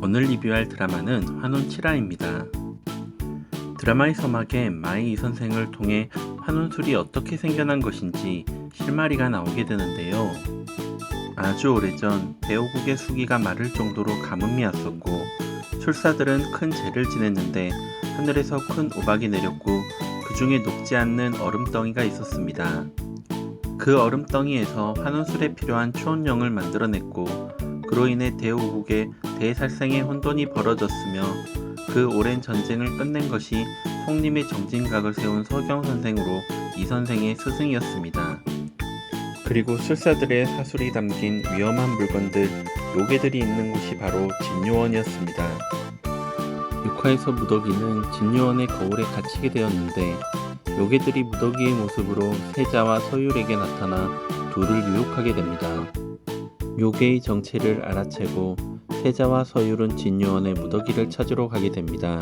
오늘 리뷰할 드라마는 환혼 7화입니다. 드라마의 서막에 마이 이 선생을 통해 환혼술이 어떻게 생겨난 것인지 실마리가 나오게 되는데요. 아주 오래전 대오국의 수기가 마를 정도로 가뭄이 왔었고 술사들은 큰 제를 지냈는데 하늘에서 큰 우박이 내렸고 그 중에 녹지 않는 얼음덩이가 있었습니다. 그 얼음덩이에서 환혼술에 필요한 초원령을 만들어냈고 그로 인해 대오국에 대살생의 혼돈이 벌어졌으며 그 오랜 전쟁을 끝낸 것이 송림의 정진각을 세운 서경선생으로 이 선생의 스승이었습니다. 그리고 술사들의 사술이 담긴 위험한 물건들, 요괴들이 있는 곳이 바로 진요원이었습니다. 6화에서 무더기는 진요원의 거울에 갇히게 되었는데 요괴들이 무더기의 모습으로 세자와 서율에게 나타나 둘을 유혹하게 됩니다. 요괴의 정체를 알아채고 세자와 서율은 진요원의 무더기를 찾으러 가게 됩니다.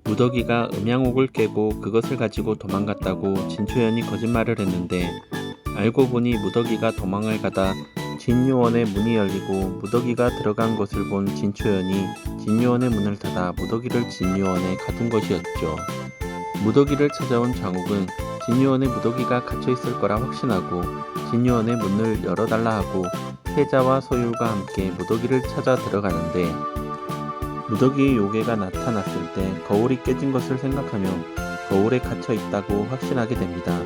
무더기가 음양옥을 깨고 그것을 가지고 도망갔다고 진초연이 거짓말을 했는데 알고 보니 무더기가 도망을 가다 진요원의 문이 열리고 무더기가 들어간 것을 본 진초연이 진요원의 문을 닫아 무더기를 진요원에 가둔 것이었죠. 무더기를 찾아온 장욱은 진요원에 무더기가 갇혀있을 거라 확신하고 진요원의 문을 열어달라 하고 세자와 서율과 함께 무더기를 찾아 들어가는데 무더기의 요괴가 나타났을 때 거울이 깨진 것을 생각하며 거울에 갇혀 있다고 확신하게 됩니다.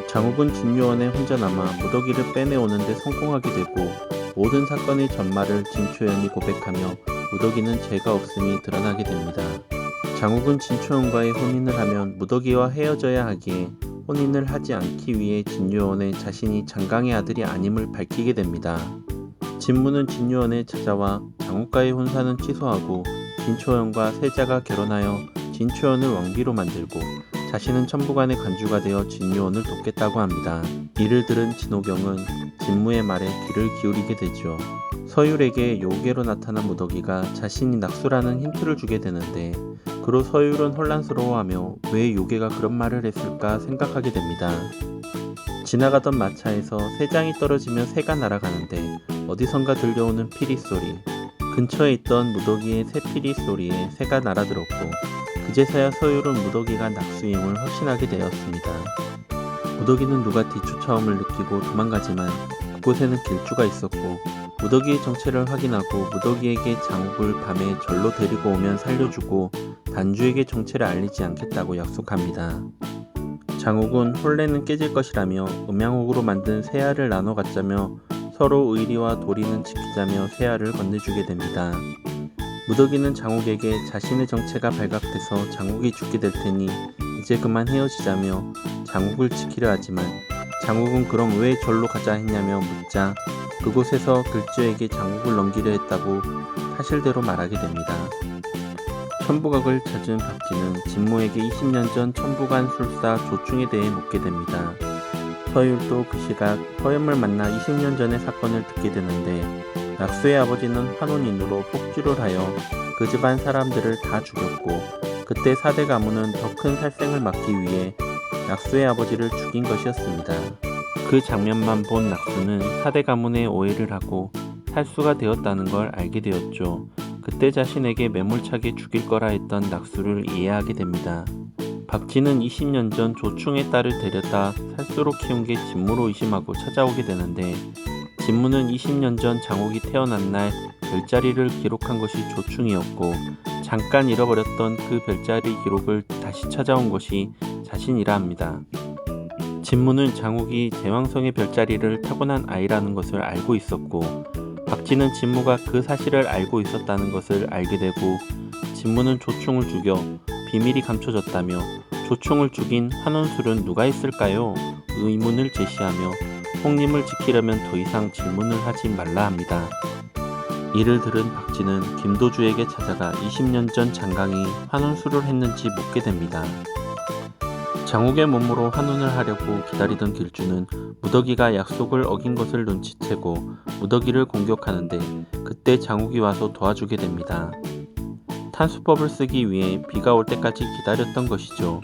장욱은 진요원에 혼자 남아 무더기를 빼내오는데 성공하게 되고 모든 사건의 전말을 진초연이 고백하며 무더기는 죄가 없음이 드러나게 됩니다. 장욱은 진초연과의 혼인을 하면 무더기와 헤어져야 하기에 혼인을 하지 않기 위해 진요원에 자신이 장강의 아들이 아님을 밝히게 됩니다. 진무는 진요원에 찾아와 장욱과의 혼사는 취소하고 진초연과 세자가 결혼하여 진초연을 왕비로 만들고 자신은 천부관의 관주가 되어 진요원을 돕겠다고 합니다. 이를 들은 진호경은 진무의 말에 귀를 기울이게 되죠. 서율에게 요괴로 나타난 무더기가 자신이 낙수라는 힌트를 주게 되는데 그로 서율은 혼란스러워하며 왜 요괴가 그런 말을 했을까 생각하게 됩니다. 지나가던 마차에서 새 장이 떨어지며 새가 날아가는데 어디선가 들려오는 피리 소리, 근처에 있던 무더기의 새 피리 소리에 새가 날아들었고 그제서야 서율은 무더기가 낙수임을 확신하게 되었습니다. 무더기는 누가 뒤쫓아옴을 느끼고 도망가지만 그곳에는 길주가 있었고 무더기의 정체를 확인하고 무더기에게 장욱을 밤에 절로 데리고 오면 살려주고 단주에게 정체를 알리지 않겠다고 약속합니다. 장욱은 혼례는 깨질 것이라며 음양옥으로 만든 세알을 나눠 갖자며 서로 의리와 도리는 지키자며 세알을 건네주게 됩니다. 무더기는 장욱에게 자신의 정체가 발각돼서 장욱이 죽게 될 테니 이제 그만 헤어지자며 장욱을 지키려 하지만 장욱은 그럼 왜 절로 가자 했냐며 묻자 그곳에서 글주에게 장욱을 넘기려 했다고 사실대로 말하게 됩니다. 천부각을 찾은 박쥐는 진무에게 20년 전 천부관 술사 조충에 대해 묻게 됩니다. 서율도 그 시각 허염을 만나 20년 전의 사건을 듣게 되는데 낙수의 아버지는 환혼인으로 폭주를 하여 그 집안 사람들을 다 죽였고 그때 4대 가문은 더 큰 살생을 막기 위해 낙수의 아버지를 죽인 것이었습니다. 그 장면만 본 낙수는 4대 가문에 오해를 하고 살수가 되었다는 걸 알게 되었죠. 그때 자신에게 매몰차게 죽일 거라 했던 낙수를 이해하게 됩니다. 박쥐는 20년 전 조충의 딸을 데려다 살수로 키운 게 진무로 의심하고 찾아오게 되는데 진무는 20년 전 장욱이 태어난 날 별자리를 기록한 것이 조충이었고 잠깐 잃어버렸던 그 별자리 기록을 다시 찾아온 것이 자신이라 합니다. 진무는 장욱이 제왕성의 별자리를 타고난 아이라는 것을 알고 있었고 박쥐는 진무가 그 사실을 알고 있었다는 것을 알게 되고 진무는 조충을 죽여 비밀이 감춰졌다며 조충을 죽인 환혼술은 누가 했을까요? 의문을 제시하며 홍림을 지키려면 더 이상 질문을 하지 말라 합니다. 이를 들은 박쥐는 김도주에게 찾아가 20년 전 장강이 환혼술을 했는지 묻게 됩니다. 장욱의 몸으로 환혼을 하려고 기다리던 길주는 무더기가 약속을 어긴 것을 눈치채고 무더기를 공격하는데 그때 장욱이 와서 도와주게 됩니다. 탄수법을 쓰기 위해 비가 올 때까지 기다렸던 것이죠.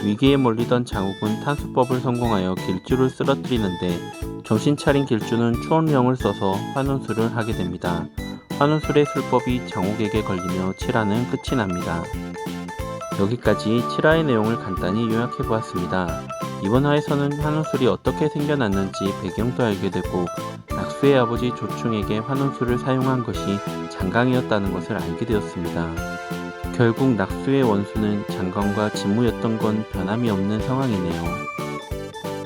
위기에 몰리던 장욱은 탄수법을 성공하여 길주를 쓰러뜨리는데 정신 차린 길주는 초원령을 써서 환혼술을 하게 됩니다. 환원술의 술법이 장욱에게 걸리며 7화는 끝이 납니다. 여기까지 7화의 내용을 간단히 요약해보았습니다. 이번 화에서는 환원술이 어떻게 생겨났는지 배경도 알게 되고 낙수의 아버지 조충에게 환원술을 사용한 것이 장강이었다는 것을 알게 되었습니다. 결국 낙수의 원수는 장강과 진무였던 건 변함이 없는 상황이네요.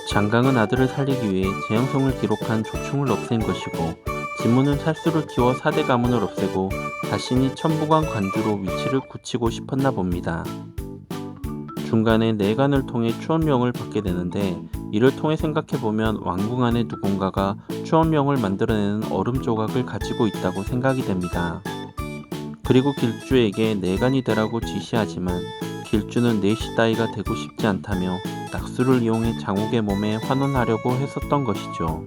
장강은 아들을 살리기 위해 재영성을 기록한 조충을 없앤 것이고 진무는 살수를 키워 4대 가문을 없애고 자신이 천부관 관주로 위치를 굳히고 싶었나 봅니다. 중간에 내간을 통해 추원령을 받게 되는데 이를 통해 생각해보면 왕궁 안에 누군가가 추원령을 만들어내는 얼음 조각을 가지고 있다고 생각이 됩니다. 그리고 길주에게 내간이 되라고 지시하지만 길주는 내시 따위가 되고 싶지 않다며 낙수를 이용해 장욱의 몸에 환원하려고 했었던 것이죠.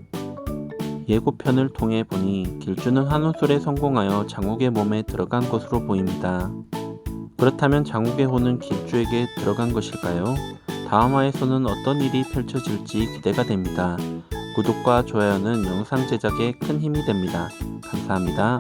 예고편을 통해 보니 길주는 환원술에 성공하여 장욱의 몸에 들어간 것으로 보입니다. 그렇다면 장욱의 혼은 길주에게 들어간 것일까요? 다음 화에서는 어떤 일이 펼쳐질지 기대가 됩니다. 구독과 좋아요는 영상 제작에 큰 힘이 됩니다. 감사합니다.